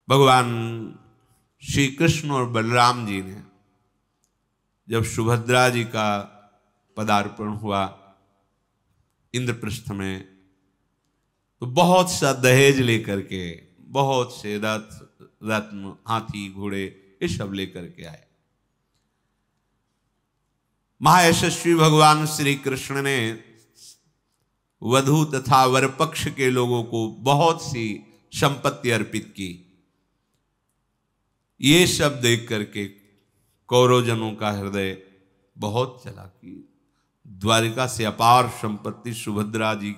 भगवान श्री कृष्ण और बलराम जी ने जब सुभद्रा जी का पदार्पण हुआ इंद्रप्रस्थ में, तो बहुत सा दहेज लेकर के, बहुत से रत्न, हाथी, घोड़े, ये सब लेकर के आए। महायशस्वी भगवान श्री कृष्ण ने वधू तथा वर पक्ष के लोगों को बहुत सी संपत्ति अर्पित की। ये सब देख करके कौरवजनों का हृदय बहुत चला कि द्वारिका से अपार संपत्ति सुभद्रा जी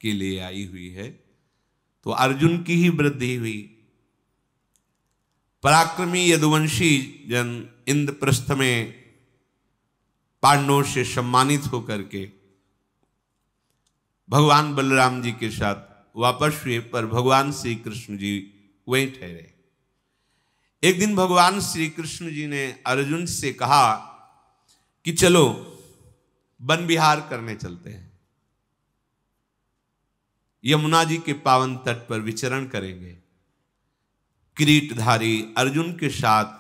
के लिए आई हुई है, तो अर्जुन की ही वृद्धि हुई। पराक्रमी यदुवंशी जन इंद्रप्रस्थ में पांडवों से सम्मानित होकर के भगवान बलराम जी के साथ वापस हुए, पर भगवान श्री कृष्ण जी वहीं ठहरे। एक दिन भगवान श्री कृष्ण जी ने अर्जुन से कहा कि चलो वन विहार करने चलते हैं, यमुना जी के पावन तट पर विचरण करेंगे। किरीटधारी अर्जुन के साथ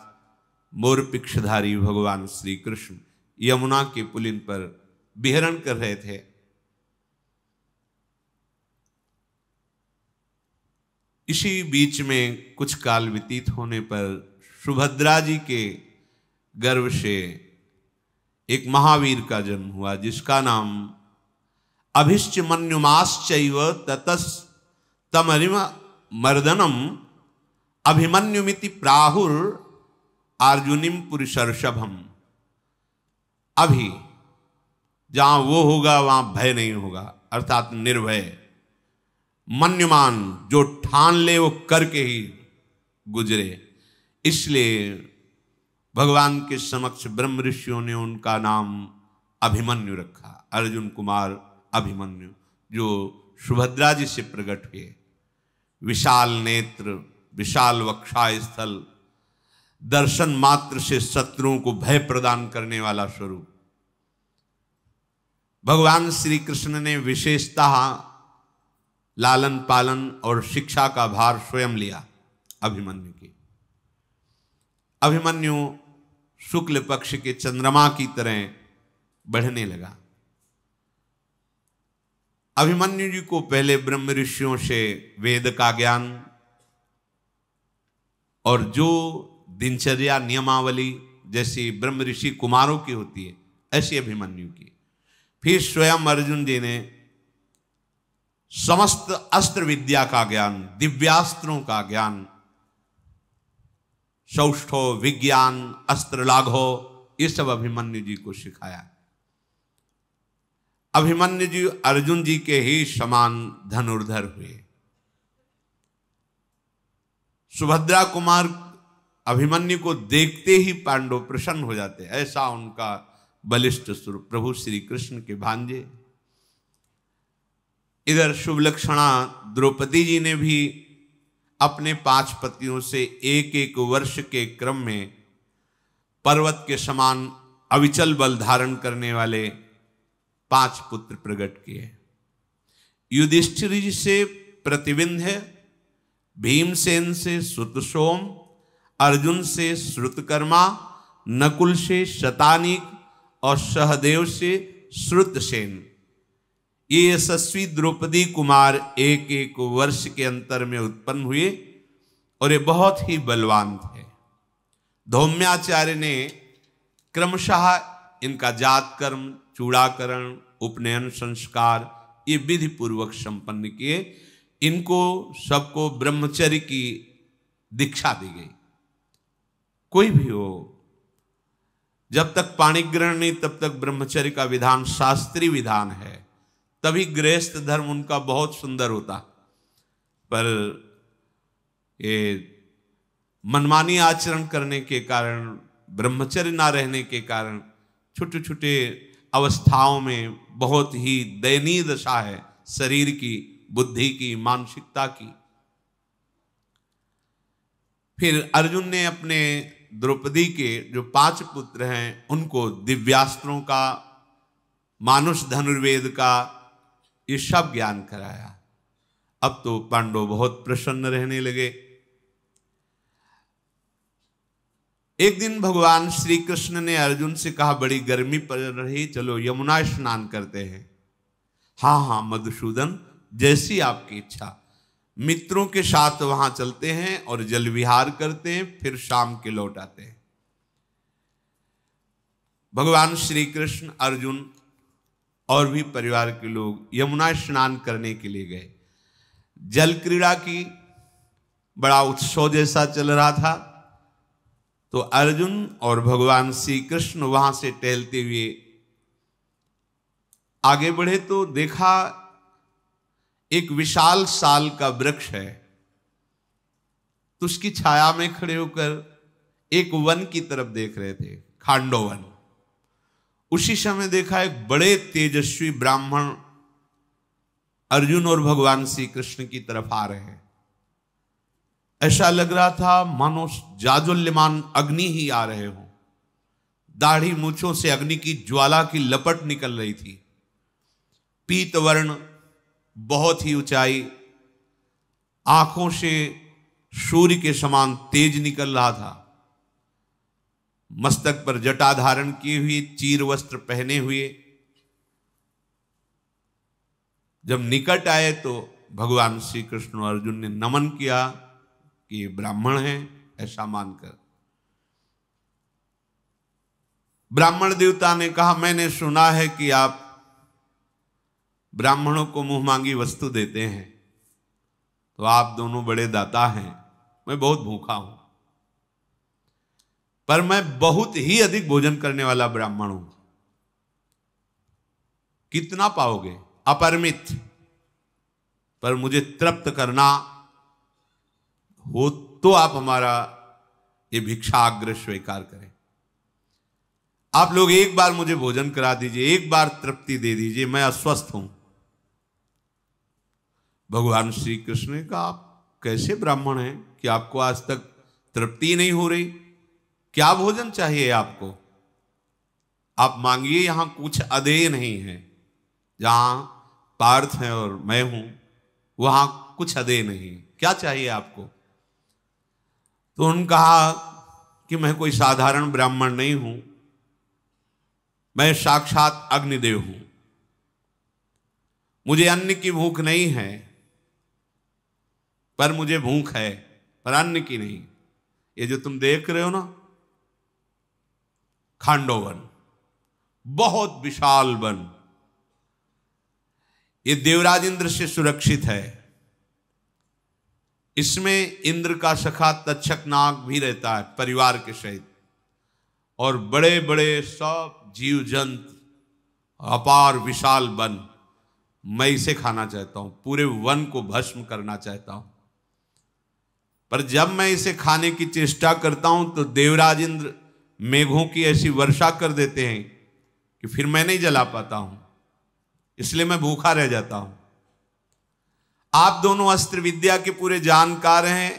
मोरपिक्षधारी भगवान श्री कृष्ण यमुना के पुलिन पर विहरण कर रहे थे। इसी बीच में कुछ काल व्यतीत होने पर सुभद्रा जी के गर्भ से एक महावीर का जन्म हुआ, जिसका नाम अभिश्चमन्युमाश्चैव ततस तमरिम मर्दनम अभिमन्युमिति प्राहुर अर्जुनिम पुरुषर्षभम। अभी जहां वो होगा वहां भय नहीं होगा, अर्थात निर्भय। मन्युमान जो ठान ले वो करके ही गुजरे, इसलिए भगवान के समक्ष ब्रह्म ऋषियों ने उनका नाम अभिमन्यु रखा। अर्जुन कुमार अभिमन्यु, जो सुभद्रा जी से प्रकट हुए। विशाल नेत्र, विशाल वक्षाय स्थल, दर्शन मात्र से शत्रुओं को भय प्रदान करने वाला स्वरूप। भगवान श्री कृष्ण ने विशेषतः लालन पालन और शिक्षा का भार स्वयं लिया अभिमन्यु की। अभिमन्यु शुक्ल पक्ष के चंद्रमा की तरह बढ़ने लगा। अभिमन्यु जी को पहले ब्रह्म ऋषियों से वेद का ज्ञान और जो दिनचर्या नियमावली जैसी ब्रह्म ऋषि कुमारों की होती है, ऐसी अभिमन्यु की। फिर स्वयं अर्जुन जी ने समस्त अस्त्र विद्या का ज्ञान, दिव्यास्त्रों का ज्ञान, सौष्ठो, विज्ञान, अस्त्र लाघो, ये सब अभिमन्यु जी को सिखाया। अभिमन्यु जी अर्जुन जी के ही समान धनुर्धर हुए। सुभद्रा कुमार अभिमन्यु को देखते ही पांडव प्रसन्न हो जाते, ऐसा उनका बलिष्ठ स्वरूप। प्रभु श्री कृष्ण के भांजे। इधर शुभलक्षणा द्रौपदी जी ने भी अपने 5 पतियों से एक एक वर्ष के क्रम में पर्वत के समान अविचल बल धारण करने वाले 5 पुत्र प्रकट किए। युधिष्ठिर जी से प्रतिविंध्य, भीमसेन से श्रुतसोम, अर्जुन से श्रुतकर्मा, नकुल से शतानीक और सहदेव से श्रुतसेन। ये यशस्वी द्रौपदी कुमार एक एक वर्ष के अंतर में उत्पन्न हुए और ये बहुत ही बलवान थे। धौम्याचार्य ने क्रमशः इनका जात कर्म, चूड़ाकरण, उपनयन संस्कार ये विधि पूर्वक संपन्न किए। इनको सबको ब्रह्मचर्य की दीक्षा दी गई। कोई भी हो, जब तक पाणिग्रहण नहीं तब तक ब्रह्मचर्य का विधान शास्त्रीय विधान है, तभी गृहस्थ धर्म उनका बहुत सुंदर होता। पर ये मनमानी आचरण करने के कारण, ब्रह्मचर्य ना रहने के कारण छोटे छोटे अवस्थाओं में बहुत ही दयनीय दशा है शरीर की, बुद्धि की, मानसिकता की। फिर अर्जुन ने अपने द्रौपदी के जो 5 पुत्र हैं उनको दिव्यास्त्रों का, मानुष धनुर्वेद का ये सब ज्ञान कराया। अब तो पांडव बहुत प्रसन्न रहने लगे। एक दिन भगवान श्री कृष्ण ने अर्जुन से कहा, बड़ी गर्मी पड़ रही, चलो यमुना स्नान करते हैं। हाँ हाँ मधुसूदन, जैसी आपकी इच्छा। मित्रों के साथ वहां चलते हैं और जल विहार करते हैं, फिर शाम के लौट आते हैं। भगवान श्री कृष्ण, अर्जुन और भी परिवार के लोग यमुना स्नान करने के लिए गए। जल क्रीड़ा की बड़ा उत्सव जैसा चल रहा था, तो अर्जुन और भगवान श्री कृष्ण वहां से टहलते हुए आगे बढ़े तो देखा एक विशाल साल का वृक्ष है। तो उसकी छाया में खड़े होकर एक वन की तरफ देख रहे थे, खांडोवन। उसी समय देखा एक बड़े तेजस्वी ब्राह्मण अर्जुन और भगवान श्री कृष्ण की तरफ आ रहे हैं। ऐसा लग रहा था मानो जाज्वल्यमान अग्नि ही आ रहे हो। दाढ़ी मूछों से अग्नि की ज्वाला की लपट निकल रही थी। पीत वर्ण, बहुत ही ऊंचाई, आंखों से सूर्य के समान तेज निकल रहा था। मस्तक पर जटा धारण किए हुए, चीर वस्त्र पहने हुए। जब निकट आए तो भगवान श्री कृष्ण और अर्जुन ने नमन किया कि ये ब्राह्मण हैं, ऐसा मानकर। ब्राह्मण देवता ने कहा, मैंने सुना है कि आप ब्राह्मणों को मुंह मांगी वस्तु देते हैं, तो आप दोनों बड़े दाता हैं। मैं बहुत भूखा हूं, पर मैं बहुत ही अधिक भोजन करने वाला ब्राह्मण हूं। कितना पाओगे? अपरिमित। पर मुझे तृप्त करना हो तो आप हमारा ये भिक्षाग्रह स्वीकार करें। आप लोग एक बार मुझे भोजन करा दीजिए, एक बार तृप्ति दे दीजिए, मैं अस्वस्थ हूं। भगवान श्री कृष्ण ने कहा, आप कैसे ब्राह्मण हैं कि आपको आज तक तृप्ति नहीं हो रही? क्या भोजन चाहिए आपको? आप मांगिए, यहां कुछ अदेय नहीं है। जहां पार्थ है और मैं हूं, वहां कुछ अदेय नहीं। क्या चाहिए आपको? तो उन्होंने कहा कि मैं कोई साधारण ब्राह्मण नहीं हूं, मैं साक्षात अग्निदेव हूं। मुझे अन्न की भूख नहीं है, पर मुझे भूख है, पर अन्न की नहीं। ये जो तुम देख रहे हो ना, खांडोवन, बहुत विशाल वन, ये देवराज इंद्र से सुरक्षित है। इसमें इंद्र का सखा तक्षक नाग भी रहता है परिवार के सहित, और बड़े बड़े सब जीव जंतु, अपार विशाल वन। मैं इसे खाना चाहता हूं, पूरे वन को भस्म करना चाहता हूं। पर जब मैं इसे खाने की चेष्टा करता हूं तो देवराज इंद्र मेघों की ऐसी वर्षा कर देते हैं कि फिर मैं नहीं जला पाता हूं, इसलिए मैं भूखा रह जाता हूं। आप दोनों अस्त्र विद्या के पूरे जानकार हैं,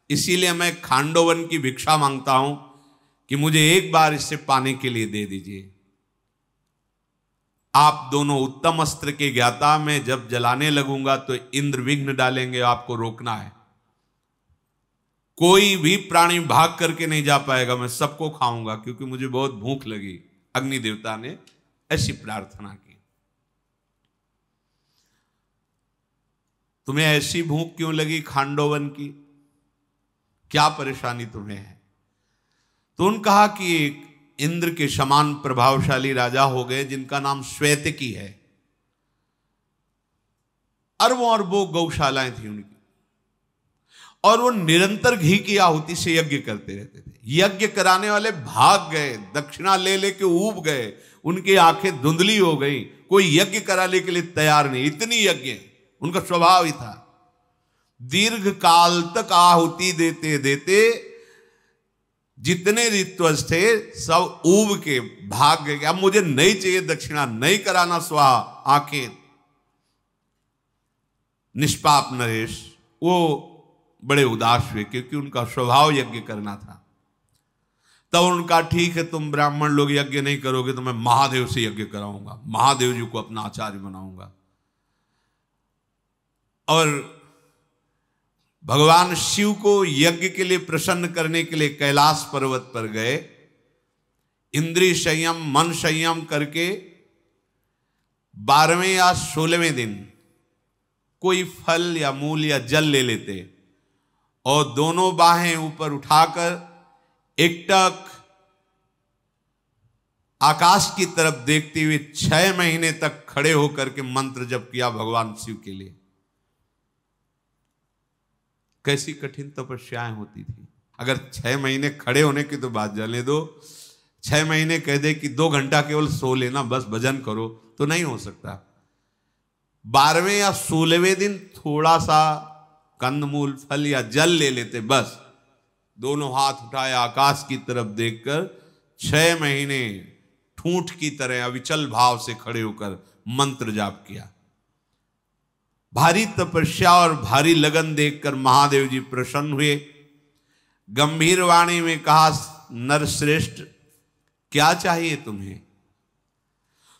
इसीलिए मैं खांडोवन की भिक्षा मांगता हूं कि मुझे एक बार इससे पाने के लिए दे दीजिए। आप दोनों उत्तम अस्त्र के ज्ञाता, मैं जब जलाने लगूंगा तो इंद्र विघ्न डालेंगे, आपको रोकना है। कोई भी प्राणी भाग करके नहीं जा पाएगा, मैं सबको खाऊंगा क्योंकि मुझे बहुत भूख लगी। अग्नि देवता ने ऐसी प्रार्थना की। तुम्हें ऐसी भूख क्यों लगी खांडोवन की? क्या परेशानी तुम्हें है? तो उन्होंने कहा कि एक इंद्र के समान प्रभावशाली राजा हो गए जिनका नाम श्वेतकी है। अरबों अरबों गौशालाएं थी उनकी, और वो निरंतर घी की आहुति से यज्ञ करते रहते थे। यज्ञ कराने वाले भाग गए, दक्षिणा ले लेके ऊब गए, उनकी आंखें धुंधली हो गई। कोई यज्ञ कराने के लिए तैयार नहीं, इतनी यज्ञ उनका स्वभाव ही था। दीर्घ काल तक आहुति देते देते जितने ऋत्वज थे सब ऊब के भाग गए। अब मुझे नहीं चाहिए दक्षिणा, नहीं कराना स्वाहा। आंखें निष्पाप नरेश वो बड़े उदास हुए क्योंकि उनका स्वभाव यज्ञ करना था। तब उनका, ठीक है तुम ब्राह्मण लोग यज्ञ नहीं करोगे तो मैं महादेव से यज्ञ कराऊंगा, महादेव जी को अपना आचार्य बनाऊंगा। और भगवान शिव को यज्ञ के लिए प्रसन्न करने के लिए कैलाश पर्वत पर गए। इंद्रिय संयम, मन संयम करके 12वें या 16वें दिन कोई फल या मूल या जल ले लेते और दोनों बाहें ऊपर उठाकर एकटक आकाश की तरफ देखते हुए 6 महीने तक खड़े होकर के मंत्र जप किया भगवान शिव के लिए। कैसी कठिन तपस्याएं होती थी। अगर 6 महीने खड़े होने की तो बात जाने दो, 6 महीने कह दे कि 2 घंटा केवल सो लेना, बस भजन करो, तो नहीं हो सकता। 12वें या 16वें दिन थोड़ा सा कंदमूल, फल या जल ले लेते, बस दोनों हाथ उठाए आकाश की तरफ देखकर 6 महीने ठूंठ की तरह अविचल भाव से खड़े होकर मंत्र जाप किया। भारी तपस्या और भारी लगन देखकर महादेव जी प्रसन्न हुए। गंभीर वाणी में कहा, नरश्रेष्ठ क्या चाहिए तुम्हें?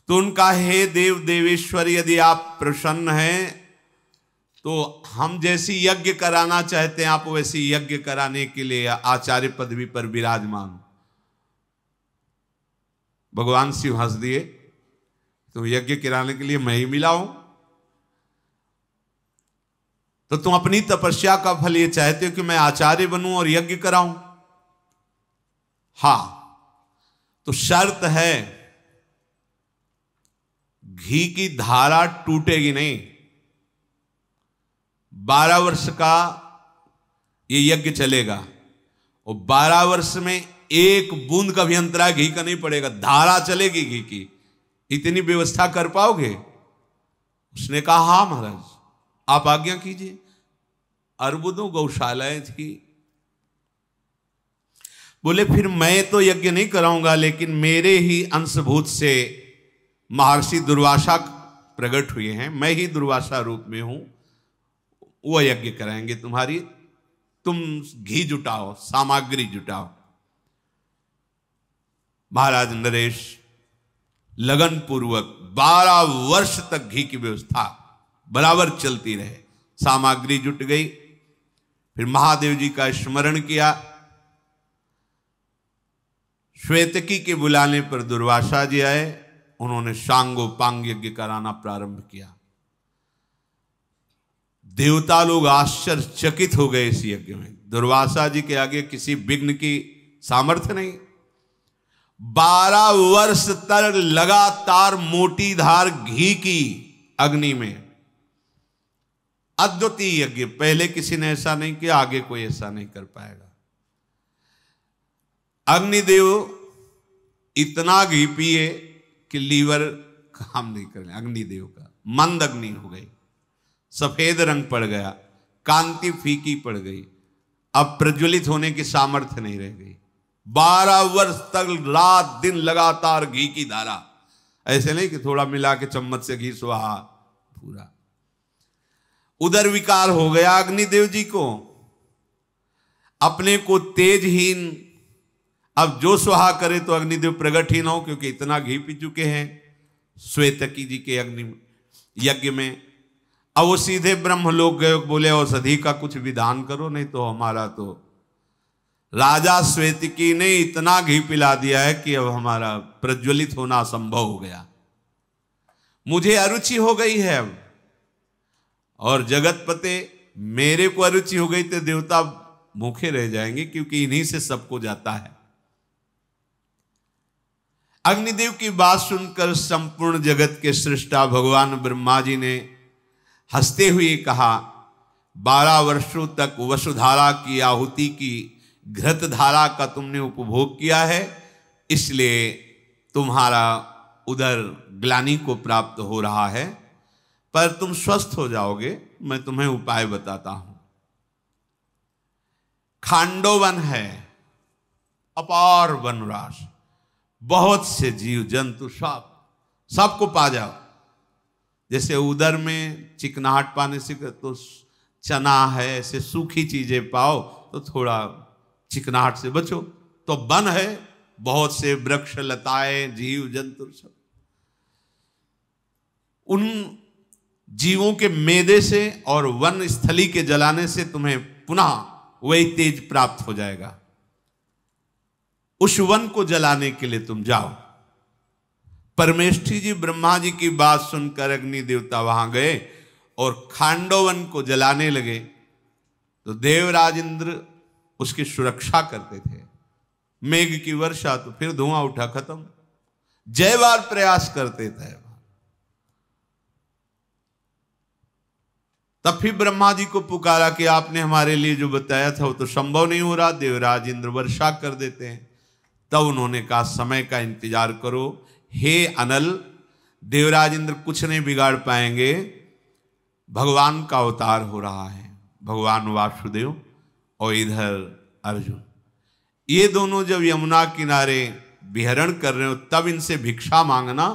तो उनका, हे देव देवेश्वर, यदि आप प्रसन्न हैं तो हम जैसी यज्ञ कराना चाहते हैं आप वैसी यज्ञ कराने के लिए आचार्य पदवी पर विराजमान। भगवान शिव हंस दिए, तो यज्ञ कराने के लिए मैं ही मिला हूं, तो तुम अपनी तपस्या का फल ये चाहते हो कि मैं आचार्य बनूं और यज्ञ कराऊं? हां, तो शर्त है घी की धारा टूटेगी नहीं। 12 वर्ष का ये यज्ञ चलेगा और 12 वर्ष में एक बूंद का भी अंतराय घी का नहीं पड़ेगा, धारा चलेगी घी की। इतनी व्यवस्था कर पाओगे? उसने कहा, हां महाराज, आप आज्ञा कीजिए। अर्बुदों गौशालाएं थी। बोले, फिर मैं तो यज्ञ नहीं कराऊंगा, लेकिन मेरे ही अंशभूत से महर्षि दुर्वासा प्रकट हुए हैं, मैं ही दुर्वासा रूप में हूं, वो यज्ञ कराएंगे तुम्हारी। तुम घी जुटाओ, सामग्री जुटाओ। महाराज नरेश लगन पूर्वक 12 वर्ष तक घी की व्यवस्था बराबर चलती रहे। सामग्री जुट गई। फिर महादेव जी का स्मरण किया। श्वेतकी के बुलाने पर दुर्वासा जी आए। उन्होंने सांगोपांग यज्ञ कराना प्रारंभ किया। देवता लोग आश्चर्यचकित हो गए इस यज्ञ में। दुर्वासा जी के आगे किसी विघ्न की सामर्थ्य नहीं। 12 वर्ष तक लगातार मोटी धार घी की अग्नि में अद्वितीय यज्ञ। पहले किसी ने ऐसा नहीं किया, आगे कोई ऐसा नहीं कर पाएगा। अग्निदेव इतना घी पिए कि लीवर काम नहीं कर, अग्निदेव का मंद अग्नि हो गई, सफेद रंग पड़ गया, कांति फीकी पड़ गई, अब प्रज्वलित होने की सामर्थ्य नहीं रह गई। 12 वर्ष तक रात दिन लगातार घी की धारा। ऐसे नहीं कि थोड़ा मिला के चम्मच से घी स्वाहा, पूरा। उदर विकार हो गया अग्निदेव जी को, अपने को तेजहीन। अब जो स्वाहा करे तो अग्निदेव प्रगट ही ना हो, क्योंकि इतना घी पी चुके हैं श्वेतकी जी के यज्ञ में। अब वो सीधे ब्रह्मलोक गए। बोले, औषधि का कुछ विधान करो, नहीं तो हमारा तो राजा श्वेतकी ने इतना घी पिला दिया है कि अब हमारा प्रज्वलित होना असंभव हो गया। मुझे अरुचि हो गई है अब, और जगतपते मेरे को अरुचि हो गई तो देवता भूखे रह जाएंगे, क्योंकि इन्हीं से सबको जाता है। अग्निदेव की बात सुनकर संपूर्ण जगत के सृष्टा भगवान ब्रह्मा जी ने हंसते हुए कहा, 12 वर्षों तक वसुधारा की आहुति की घृत धारा का तुमने उपभोग किया है, इसलिए तुम्हारा उदर ग्लानि को प्राप्त हो रहा है, पर तुम स्वस्थ हो जाओगे। मैं तुम्हें उपाय बताता हूं। खांडोवन है, अपार वनराश, बहुत से जीव जंतु, सबको पा जाओ। जैसे उदर में चिकनाहट पाने से तो चना है, ऐसे सूखी चीजें पाओ तो थोड़ा चिकनाहट से बचो। तो वन है, बहुत से वृक्ष, लताएं, जीव जंतु, सब। उन जीवों के मेदे से और वन स्थली के जलाने से तुम्हें पुनः वही तेज प्राप्त हो जाएगा। उस वन को जलाने के लिए तुम जाओ। परमेष्ठी जी ब्रह्मा जी की बात सुनकर अग्नि देवता वहां गए और खांडोवन को जलाने लगे। तो देवराज इंद्र उसकी सुरक्षा करते थे। मेघ की वर्षा तो फिर धुआं उठा, खत्म। जय बार प्रयास करते थे। तब फिर ब्रह्मा जी को पुकारा कि आपने हमारे लिए जो बताया था वो तो संभव नहीं हो रहा। देवराज इंद्र वर्षा कर देते हैं। तब उन्होंने कहा समय का इंतजार करो। हे अनल, देवराज इंद्र कुछ नहीं बिगाड़ पाएंगे। भगवान का अवतार हो रहा है, भगवान वासुदेव और इधर अर्जुन। ये दोनों जब यमुना किनारे विहरण कर रहे हो तब इनसे भिक्षा मांगना।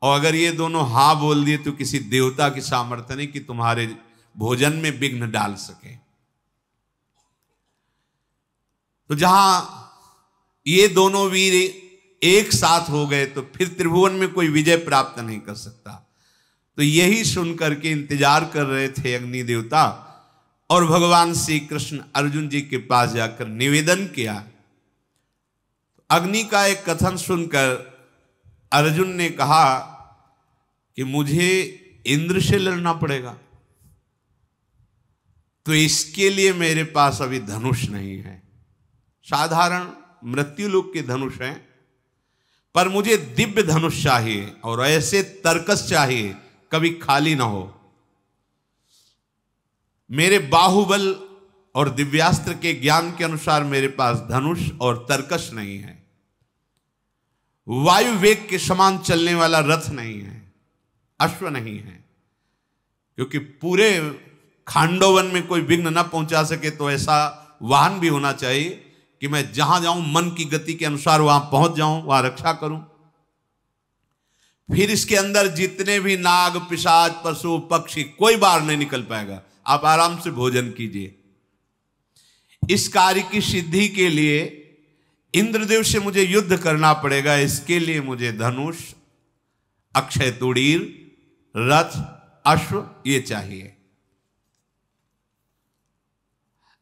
और अगर ये दोनों हाँ बोल दिए तो किसी देवता की सामर्थ्य नहीं कि तुम्हारे भोजन में विघ्न डाल सके। तो जहां ये दोनों वीर एक साथ हो गए तो फिर त्रिभुवन में कोई विजय प्राप्त नहीं कर सकता। तो यही सुनकर के इंतजार कर रहे थे अग्नि देवता। और भगवान श्री कृष्ण अर्जुन जी के पास जाकर निवेदन किया। अग्नि का एक कथन सुनकर अर्जुन ने कहा कि मुझे इंद्र से लड़ना पड़ेगा, तो इसके लिए मेरे पास अभी धनुष नहीं है। साधारण मृत्युलोक के धनुष हैं, पर मुझे दिव्य धनुष चाहिए और ऐसे तर्कस चाहिए कभी खाली ना हो। मेरे बाहुबल और दिव्यास्त्र के ज्ञान के अनुसार मेरे पास धनुष और तर्कस नहीं है। वायु वेग के समान चलने वाला रथ नहीं है, अश्व नहीं है। क्योंकि पूरे खांडोवन में कोई विघ्न न पहुंचा सके तो ऐसा वाहन भी होना चाहिए कि मैं जहां जाऊं मन की गति के अनुसार वहां पहुंच जाऊं, वहां रक्षा करूं। फिर इसके अंदर जितने भी नाग पिशाच पशु पक्षी कोई बाहर नहीं निकल पाएगा। आप आराम से भोजन कीजिए। इस कार्य की सिद्धि के लिए इंद्रदेव से मुझे युद्ध करना पड़ेगा। इसके लिए मुझे धनुष, अक्षय तुड़ीर, रथ, अश्व ये चाहिए।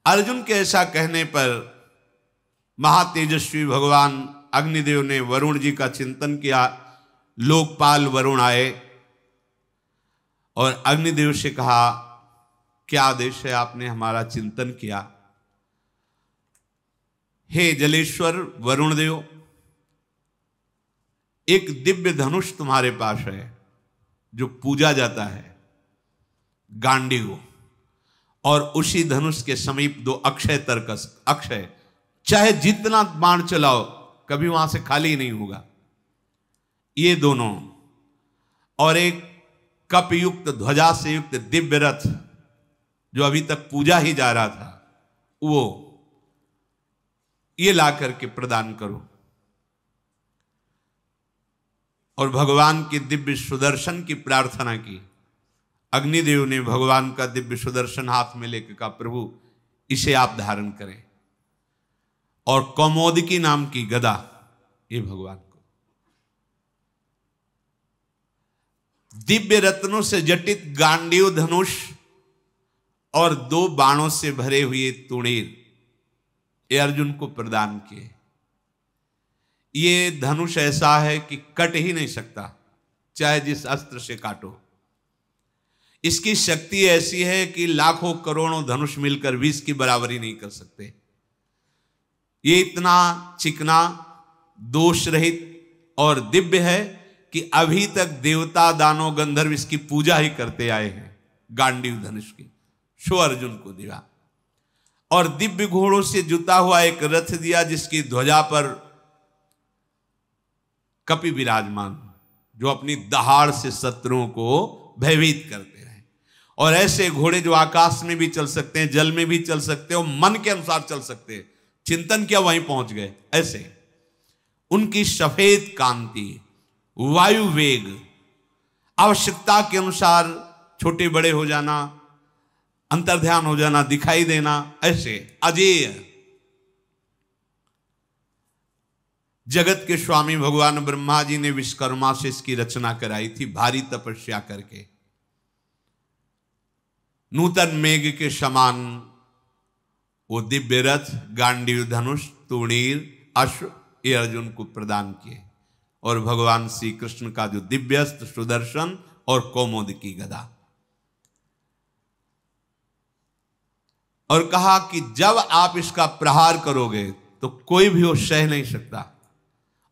अर्जुन के ऐसा कहने पर महातेजस्वी भगवान अग्निदेव ने वरुण जी का चिंतन किया। लोकपाल वरुण आए और अग्निदेव से कहा, क्या आदेश है? आपने हमारा चिंतन किया। हे जलेश्वर वरुण देव, एक दिव्य धनुष तुम्हारे पास है जो पूजा जाता है, गांडीव, और उसी धनुष के समीप दो अक्षय तर्कस। अक्षय, चाहे जितना बाण चलाओ कभी वहां से खाली नहीं होगा। ये दोनों, और एक कप युक्त ध्वजा से युक्त दिव्य रथ जो अभी तक पूजा ही जा रहा था, वो ये ला करके प्रदान करो। और भगवान के दिव्य सुदर्शन की प्रार्थना की। अग्निदेव ने भगवान का दिव्य सुदर्शन हाथ में लेकर कहा, प्रभु इसे आप धारण करें। और कौमोदकी नाम की गदा, ये भगवान को दिव्य रत्नों से जटित गांडीव धनुष और दो बाणों से भरे हुए तुणीर, ये अर्जुन को प्रदान किए। ये धनुष ऐसा है कि कट ही नहीं सकता, चाहे जिस अस्त्र से काटो। इसकी शक्ति ऐसी है कि लाखों करोड़ों धनुष मिलकर विष की बराबरी नहीं कर सकते। ये इतना चिकना, दोष रहित और दिव्य है कि अभी तक देवता दानव गंधर्व इसकी पूजा ही करते आए हैं। गांडीव धनुष की सो अर्जुन को दिया। और दिव्य घोड़ों से जुता हुआ एक रथ दिया जिसकी ध्वजा पर कपि विराजमान, जो अपनी दहाड़ से शत्रुओं को भयभीत करते हैं। और ऐसे घोड़े जो आकाश में भी चल सकते हैं, जल में भी चल सकते हैं और मन के अनुसार चल सकते हैं। चिंतन किया वहीं पहुंच गए। ऐसे उनकी सफेद कांति, वायु वेग, आवश्यकता के अनुसार छोटे बड़े हो जाना, अंतर्ध्यान हो जाना, दिखाई देना, ऐसे अजेय। जगत के स्वामी भगवान ब्रह्मा जी ने विश्वकर्मा से इसकी रचना कराई थी, भारी तपस्या करके। नूतन मेघ के समान वो दिव्य रथ, गांडीव, धनुष, तूणीर, अश्व ये अर्जुन को प्रदान किए, और भगवान श्री कृष्ण का जो दिव्यस्त्र, सुदर्शन और कौमुद की गदा। और कहा कि जब आप इसका प्रहार करोगे तो कोई भी वो सह नहीं सकता,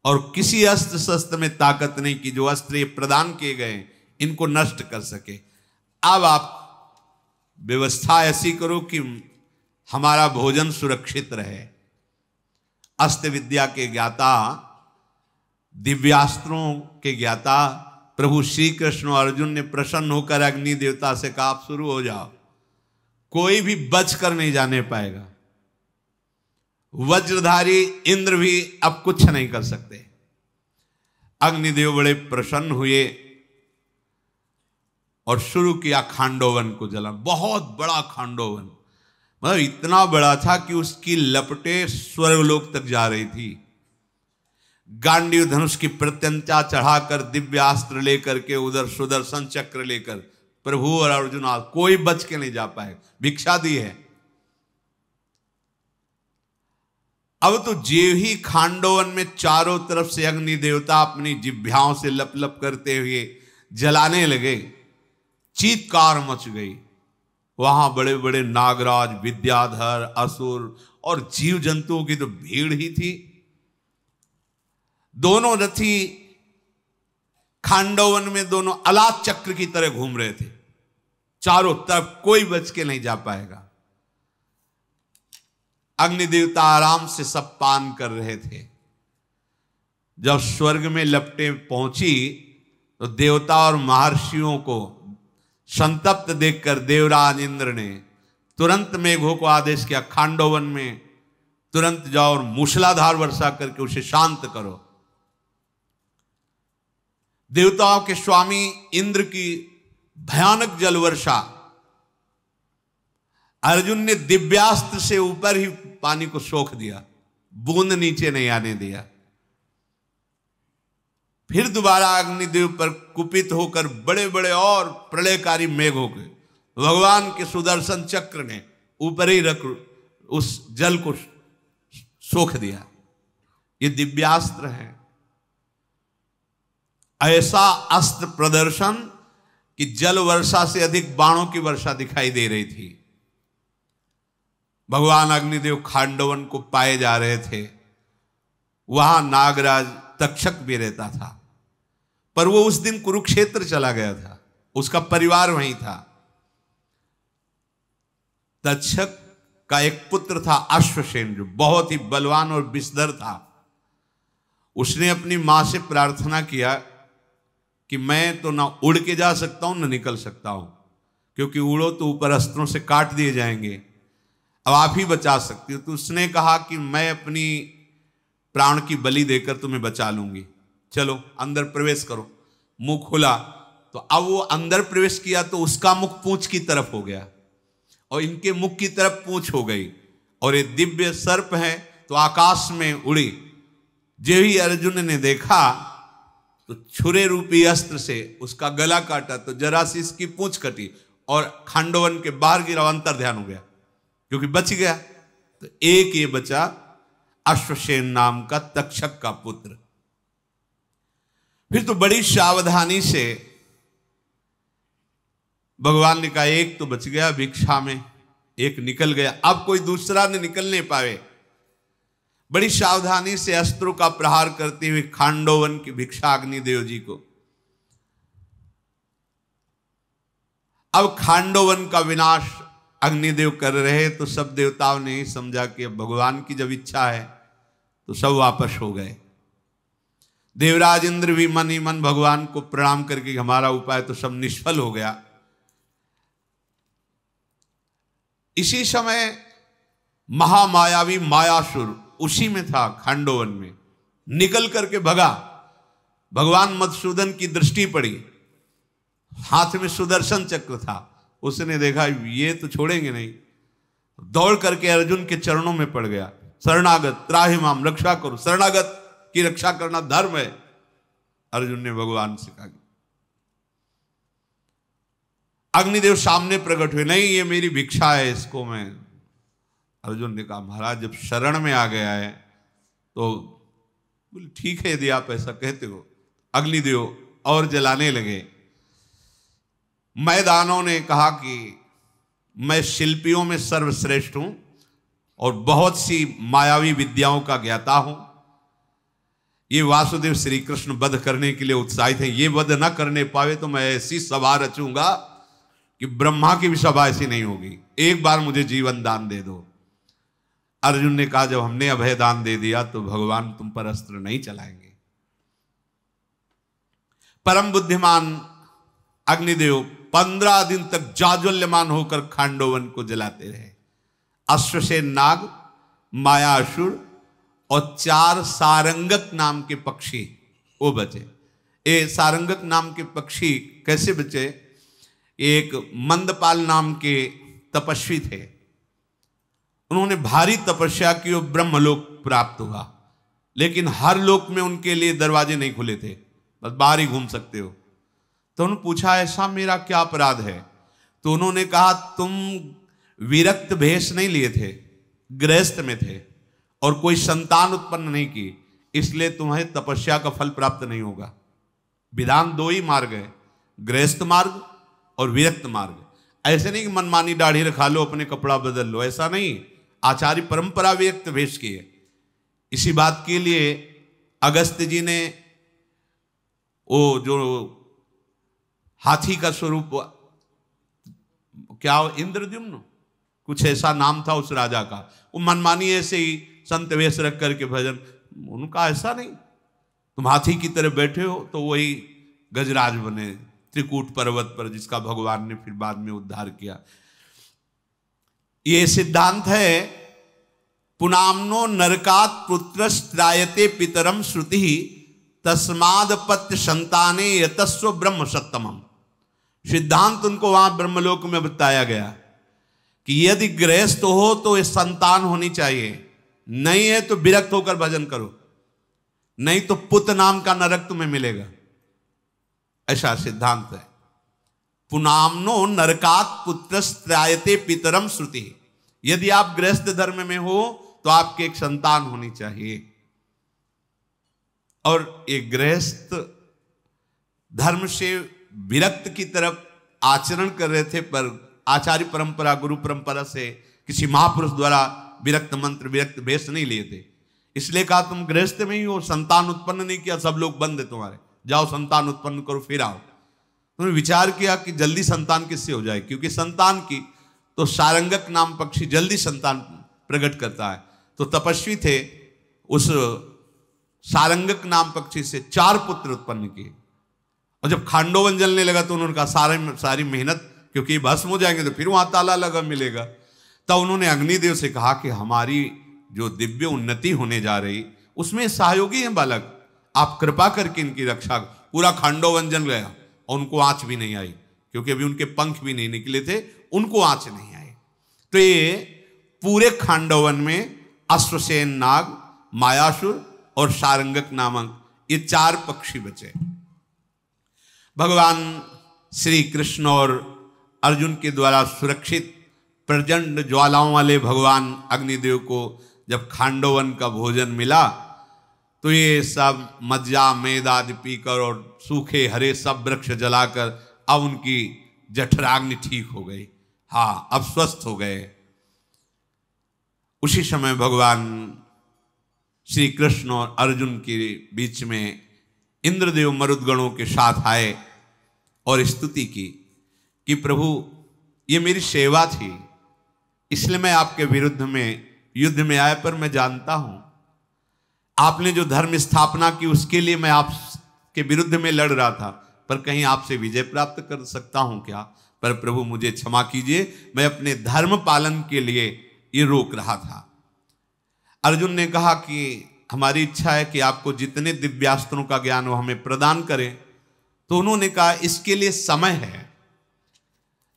और किसी अस्त्र शस्त्र में ताकत नहीं कि जो अस्त्र ये प्रदान किए गए इनको नष्ट कर सके। अब आप व्यवस्था ऐसी करो कि हमारा भोजन सुरक्षित रहे। अस्त्र विद्या के ज्ञाता, दिव्यास्त्रों के ज्ञाता प्रभु श्री कृष्ण और अर्जुन ने प्रसन्न होकर अग्नि देवता से कहा, आप शुरू हो जाओ, कोई भी बच कर नहीं जाने पाएगा। वज्रधारी इंद्र भी अब कुछ नहीं कर सकते। अग्निदेव बड़े प्रसन्न हुए और शुरू किया खांडोवन को जलाना। बहुत बड़ा खांडोवन, मतलब इतना बड़ा था कि उसकी लपटें स्वर्गलोक तक जा रही थी। गांडीव धनुष की प्रत्यंचा चढ़ाकर, दिव्यास्त्र लेकर के, उधर सुदर्शन चक्र लेकर प्रभु और अर्जुन, कोई बच के नहीं जा पाए। भिक्षा दी है। अब तो जेव ही खांडोवन में चारों तरफ से अग्नि देवता अपनी जिह्वाओं से लप लप करते हुए जलाने लगे, चीत्कार मच गई। वहां बड़े बड़े नागराज, विद्याधर, असुर और जीव जंतुओं की तो भीड़ ही थी। दोनों रथी खांडोवन में दोनों अलात चक्र की तरह घूम रहे थे, चारों तरफ कोई बच के नहीं जा पाएगा। अग्नि देवता आराम से सब पान कर रहे थे। जब स्वर्ग में लपटें पहुंची तो देवता और महर्षियों को संतप्त देखकर देवराज इंद्र ने तुरंत मेघों को आदेश किया, खांडोवन में तुरंत जाओ और मूसलाधार वर्षा करके उसे शांत करो। देवताओं के स्वामी इंद्र की भयानक जल वर्षा, अर्जुन ने दिव्यास्त्र से ऊपर ही पानी को सोख दिया, बूंद नीचे नहीं आने दिया। फिर दोबारा अग्निदेव पर कुपित होकर बड़े बड़े और प्रलयकारी मेघ हो गए। भगवान के सुदर्शन चक्र ने ऊपर ही रख उस जल को सोख दिया। ये दिव्यास्त्र है। ऐसा अस्त्र प्रदर्शन कि जल वर्षा से अधिक बाणों की वर्षा दिखाई दे रही थी। भगवान अग्निदेव खांडोवन को पाए जा रहे थे। वहां नागराज तक्षक भी रहता था, पर वो उस दिन कुरुक्षेत्र चला गया था, उसका परिवार वहीं था। तक्षक का एक पुत्र था अश्वसेन, जो बहुत ही बलवान और विषधर था। उसने अपनी मां से प्रार्थना किया कि मैं तो ना उड़ के जा सकता हूं ना निकल सकता हूं, क्योंकि उड़ो तो ऊपर अस्त्रों से काट दिए जाएंगे, अब आप ही बचा सकती हो। तो उसने कहा कि मैं अपनी प्राण की बलि देकर तुम्हें बचा लूंगी, चलो अंदर प्रवेश करो। मुख खुला तो अब वो अंदर प्रवेश किया तो उसका मुख पूंछ की तरफ हो गया और इनके मुख की तरफ पूंछ हो गई, और ये दिव्य सर्प है तो आकाश में उड़ी। जो ही अर्जुन ने देखा तो छुरे रूपी अस्त्र से उसका गला काटा तो जरा सी इसकी पूंछ कटी और खांडोवन के बाहर गिरा, अंतर ध्यान हो गया क्योंकि बच गया। तो एक ये बचा अश्वसेन नाम का तक्षक का पुत्र। फिर तो बड़ी सावधानी से भगवान ने कहा एक तो बच गया भिक्षा में, एक निकल गया, अब कोई दूसरा न निकल नहीं पावे। बड़ी सावधानी से अस्त्रों का प्रहार करते हुए खांडोवन की भिक्षा अग्निदेव जी को। अब खांडोवन का विनाश अग्निदेव कर रहे तो सब देवताओं ने समझा कि अब भगवान की जब इच्छा है तो सब वापस हो गए। देवराज इंद्र भी मन ही मन भगवान को प्रणाम करके हमारा उपाय तो सब निष्फल हो गया। इसी समय महामायावी मायासुर उसी में था, खांडोवन में निकल करके भगा। भगवान मधुसूदन की दृष्टि पड़ी, हाथ में सुदर्शन चक्र था, उसने देखा ये तो छोड़ेंगे नहीं, दौड़ करके अर्जुन के चरणों में पड़ गया। शरणागत त्राहि माम, रक्षा करो, शरणागत की रक्षा करना धर्म है। अर्जुन ने भगवान से कहा अग्निदेव सामने प्रकट हुए, नहीं ये मेरी भिक्षा है, इसको मैं। अर्जुन ने कहा महाराज जब शरण में आ गया है तो बोले ठीक है यदि आप ऐसा कहते हो। अग्निदेव और जलाने लगे। मैदानों ने कहा कि मैं शिल्पियों में सर्वश्रेष्ठ हूं और बहुत सी मायावी विद्याओं का ज्ञाता हूं। ये वासुदेव श्री कृष्ण वध करने के लिए उत्साहित हैं, ये वध न करने पावे तो मैं ऐसी सभा रचूंगा कि ब्रह्मा की भी सभा ऐसी नहीं होगी, एक बार मुझे जीवन दान दे दो। अर्जुन ने कहा जब हमने अभय दान दे दिया तो भगवान तुम पर अस्त्र नहीं चलाएंगे। परम बुद्धिमान अग्निदेव 15 दिन तक जाज्वल्यमान होकर खांडोवन को जलाते रहे। अश्वसेन नाग, मायासुर और 4 सारंगक नाम के पक्षी वो बचे। ये सारंगक नाम के पक्षी कैसे बचे? एक मंदपाल नाम के तपस्वी थे, उन्होंने भारी तपस्या की और ब्रह्मलोक प्राप्त हुआ, लेकिन हर लोक में उनके लिए दरवाजे नहीं खुले थे, बस बाहर ही घूम सकते हो। तो उन्होंने पूछा ऐसा मेरा क्या अपराध है? तो उन्होंने कहा तुम विरक्त भेष नहीं लिए थे, गृहस्थ में थे और कोई संतान उत्पन्न नहीं की, इसलिए तुम्हें तपस्या का फल प्राप्त नहीं होगा। विधान 2 ही मार्ग है, गृहस्थ मार्ग और विरक्त मार्ग। ऐसे नहीं कि मनमानी दाढ़ी रखा लो, अपने कपड़ा बदल लो, ऐसा नहीं। आचार्य परंपरा विरक्त भेष की है। इसी बात के लिए अगस्त्य जी ने वो जो हाथी का स्वरूप क्या इंद्रद्युम्न कुछ ऐसा नाम था उस राजा का, वो मनमानी ऐसे ही संत वेश रख करके भजन, उनका ऐसा नहीं। तुम हाथी की तरह बैठे हो तो वही गजराज बने त्रिकूट पर्वत पर, जिसका भगवान ने फिर बाद में उद्धार किया। ये सिद्धांत है पुनामनो नरकात पुत्रस्त्रायते पितरम श्रुति तस्माद पत्य संताने यतस्व ब्रह्म सत्तमम। सिद्धांत उनको वहां ब्रह्मलोक में बताया गया कि यदि गृहस्थ हो तो ये संतान होनी चाहिए, नहीं है तो विरक्त होकर भजन करो, नहीं तो पुत नाम का नरक तुम्हें मिलेगा। ऐसा सिद्धांत है। पुनामनो नरकात पुत्रस्त्रायते पितरम श्रुति। यदि आप गृहस्थ धर्म में हो तो आपके एक संतान होनी चाहिए। और एक गृहस्थ धर्म से विरक्त की तरफ आचरण कर रहे थे, पर आचार्य परंपरा गुरु परंपरा से किसी महापुरुष द्वारा विरक्त मंत्र विरक्त भेष नहीं लिए थे, इसलिए कहा तुम गृहस्थ में ही हो, संतान उत्पन्न नहीं किया, सब लोग बंद है तुम्हारे, जाओ संतान उत्पन्न करो फिर आओ। उन्होंने विचार किया कि जल्दी संतान किससे हो जाए, क्योंकि संतान की तो सारंगक नाम पक्षी जल्दी संतान प्रकट करता है। तो तपस्वी थे, उस सारंगक नाम पक्षी से 4 पुत्र उत्पन्न किए। और जब खांडोवन जलने लगा तो उन्होंने कहा सारी मेहनत, क्योंकि भस्म हो जाएंगे तो फिर वहां ताला लगा मिलेगा। तब उन्होंने अग्निदेव से कहा कि हमारी जो दिव्य उन्नति होने जा रही उसमें सहयोगी हैं बालक, आप कृपा करके इनकी रक्षा। पूरा खांडोवन जल गया और उनको आंच भी नहीं आई, क्योंकि अभी उनके पंख भी नहीं निकले थे, उनको आंच नहीं आई। तो ये पूरे खांडोवन में अश्वसेन नाग, मायासुर और सारंगक नामक ये 4 पक्षी बचे। भगवान श्री कृष्ण और अर्जुन के द्वारा सुरक्षित प्रचंड ज्वालाओं वाले भगवान अग्निदेव को जब खांडोवन का भोजन मिला तो ये सब मज्जा मेद आदि पीकर और सूखे हरे सब वृक्ष जलाकर अब उनकी जठराग्नि ठीक हो गई। हाँ, अब स्वस्थ हो गए। उसी समय भगवान श्री कृष्ण और अर्जुन के बीच में इंद्रदेव मरुदगणों के साथ आए और स्तुति की कि प्रभु ये मेरी सेवा थी, इसलिए मैं आपके विरुद्ध में युद्ध में आया, पर मैं जानता हूं आपने जो धर्म स्थापना की उसके लिए मैं आपके विरुद्ध में लड़ रहा था, पर कहीं आपसे विजय प्राप्त कर सकता हूं क्या? पर प्रभु मुझे क्षमा कीजिए, मैं अपने धर्म पालन के लिए ये रोक रहा था। अर्जुन ने कहा कि हमारी इच्छा है कि आपको जितने दिव्यास्त्रों का ज्ञान हो हमें प्रदान करें। तो उन्होंने कहा इसके लिए समय है,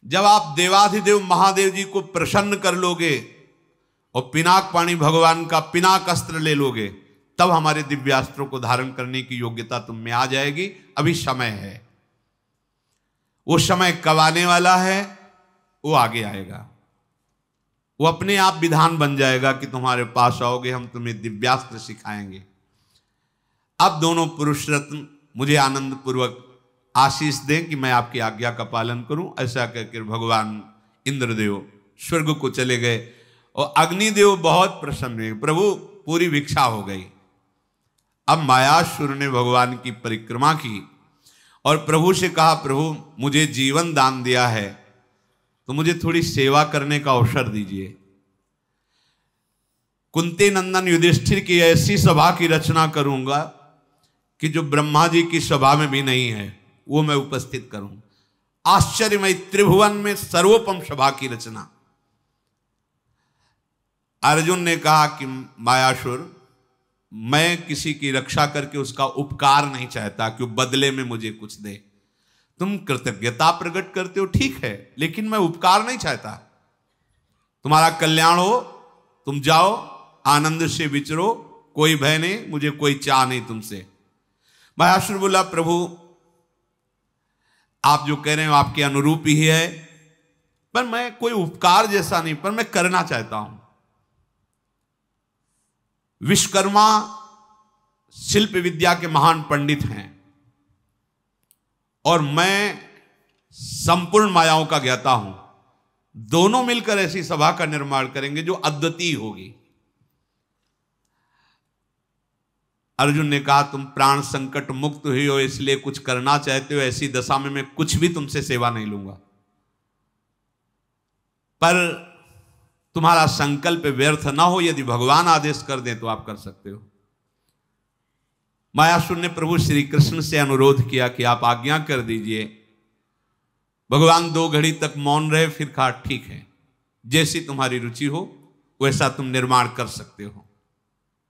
जब आप देवाधिदेव महादेव जी को प्रसन्न कर लोगे और पिनाक पाणी भगवान का पिनाक अस्त्र ले लोगे, तब हमारे दिव्यास्त्रों को धारण करने की योग्यता तुम में आ जाएगी, अभी समय है। वो समय कब आने वाला है वो आगे आएगा। वो अपने आप विधान बन जाएगा कि तुम्हारे पास आओगे, हम तुम्हें दिव्यास्त्र सिखाएंगे। अब दोनों पुरुष रत्न मुझे आनंद पूर्वक आशीष दें कि मैं आपकी आज्ञा का पालन करूं। ऐसा कहकर भगवान इंद्रदेव स्वर्ग को चले गए और अग्निदेव बहुत प्रसन्न हुए। प्रभु पूरी भिक्षा हो गई। अब मायासुर ने भगवान की परिक्रमा की और प्रभु से कहा, प्रभु मुझे जीवन दान दिया है तो मुझे थोड़ी सेवा करने का अवसर दीजिए। कुंती नंदन युधिष्ठिर की ऐसी सभा की रचना करूंगा कि जो ब्रह्मा जी की सभा में भी नहीं है वो मैं उपस्थित करूं। आश्चर्यमय त्रिभुवन में सर्वोपम सभा की रचना। अर्जुन ने कहा कि मायासुर, मैं किसी की रक्षा करके उसका उपकार नहीं चाहता कि बदले में मुझे कुछ दे। तुम कृतज्ञता प्रकट करते हो ठीक है, लेकिन मैं उपकार नहीं चाहता। तुम्हारा कल्याण हो, तुम जाओ आनंद से विचरो, कोई भय नहीं, मुझे कोई चाह नहीं तुमसे। मायासुर बोला, प्रभु आप जो कह रहे हो आपके अनुरूप ही है, पर मैं कोई उपकार जैसा नहीं, पर मैं करना चाहता हूं। विश्वकर्मा शिल्प विद्या के महान पंडित हैं और मैं संपूर्ण मायाओं का ज्ञाता हूं। दोनों मिलकर ऐसी सभा का निर्माण करेंगे जो अद्वितीय होगी। अर्जुन ने कहा, तुम प्राण संकट मुक्त हुई हो इसलिए कुछ करना चाहते हो, ऐसी दशा में मैं कुछ भी तुमसे सेवा नहीं लूंगा, पर तुम्हारा संकल्प व्यर्थ ना हो, यदि भगवान आदेश कर दें तो आप कर सकते हो। मायासुर ने प्रभु श्री कृष्ण से अनुरोध किया कि आप आज्ञा कर दीजिए। भगवान 2 घड़ी तक मौन रहे, फिर कहा, ठीक है, जैसी तुम्हारी रुचि हो वैसा तुम निर्माण कर सकते हो।